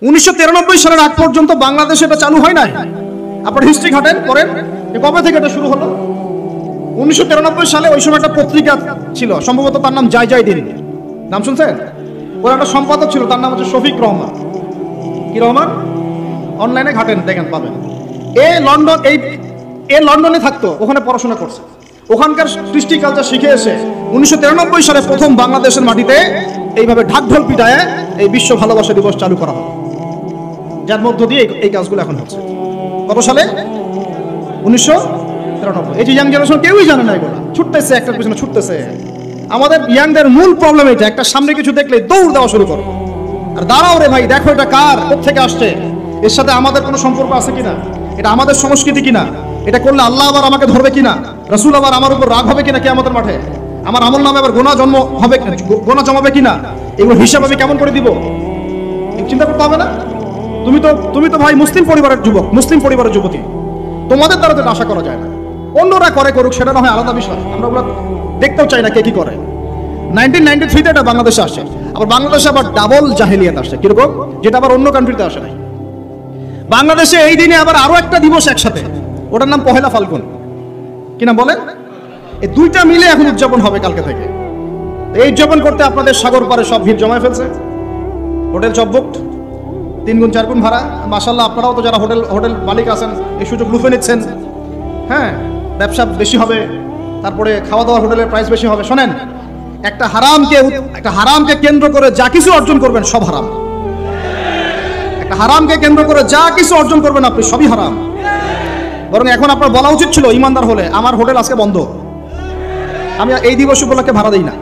1993 সালের আগ পর্যন্ত বাংলাদেশে এটা চালু হয় নাই। আপনার হিস্ট্রি ঘাটেন করেন, কবে থেকে এটা শুরু হলো? 1993 সালে ওই সময় একটা পত্রিকা ছিল, সম্ভবত তার নাম জয় জয় দিন, নাম শুনছেন? ওর একটা সম্পাদক ছিল, তার নাম হচ্ছে শফিক রহমান। কি রহমান? অনলাইনে ঘাটেন, দেখেন পাবেন। লন্ডনে থাকতো, ওখানে পড়াশোনা করছে, ওখানকার কৃষ্টি কালচার শিখে এসে 1993 সালে প্রথম বাংলাদেশের মাটিতে এইভাবে ঢাকঢোল পিটায় এই বিশ্ব ভালোবাসা দিবস চালু করা হয়, যার মধ্য দিয়ে এই কাজগুলো এখন হচ্ছে। কত সালে? 1993। এই যে ইয়াং জেনারেশন কেউই জানে না, এগুলো ছুটতেছে, একটার পিছনে ছুটতেছে। আমাদের ইয়াংদের মূল প্রবলেম এটা, একটা সামনে কিছু দেখলে দৌড় দেওয়া শুরু করো, আর দাঁড়াও রে ভাই, দেখো এটা কার, কোথেকে আসছে, এর সাথে আমাদের কোনো সম্পর্ক আছে কিনা, এটা আমাদের সংস্কৃতি কিনা, এটা করলে আল্লাহ আবার আমাকে ধরবে কিনা, রাসূল আবার আমার উপর রাগ হবে কিনা কিয়ামতের মাঠে, আমার আমল নামে আবার গোনা জমাবে কিনা, এগুলো হিসাব আমি কেমন করে দিব, চিন্তা করতে হবে না? তুমি তো ভাই মুসলিম পরিবারের যুবক, মুসলিম পরিবারের যুবতী, তোমাদের দ্বারা তো আশা করা যায় না। অন্যরা করে করুক, সেটা না হয় আলাদা বিষয়, আমরা ওগুলো দেখতেও চাই না কে কি করে। 1993 এটা বাংলাদেশে আসে, আবার বাংলাদেশে আবার ডাবল জাহেলিয়াত আসছে। কিরকম? যেটা আবার অন্য কান্ট্রিতে আসে নাই। বাংলাদেশে এই দিনে আবার আরো একটা দিবস একসাথে, ওটার নাম পহেলা ফাল্গুন। কি নাম বলেন? এই দুইটা মিলে এখন উদযাপন হবে কালকে থেকে। এই উদযাপন করতে আপনাদের সাগর পারে সব ভিড় জমায় ফেলছে, হোটেল সব বুকড, 3 গুণ 4 গুণ ভাড়া। মাশাআল্লাহ, আপনারাও তো যারা হোটেল মালিক আছেন এই সুযোগ লুফে নিচ্ছেন। হ্যাঁ, ব্যবসা বেশি হবে, তারপরে খাওয়া দাওয়ার হোটেলের প্রাইস বেশি হবে। শোনেন, একটা হারামকে কেন্দ্র করে যা কিছু অর্জন করবেন সব হারাম। একটা হারামকে কেন্দ্র করে যা কিছু অর্জন করবেন আপনি সবই হারাম। বরং এখন আপনার বলা উচিত ছিল, ইমানদার হলে আমার হোটেল আজকে বন্ধ, আমি এই দিবস উপলক্ষে ভাড়া দিই না।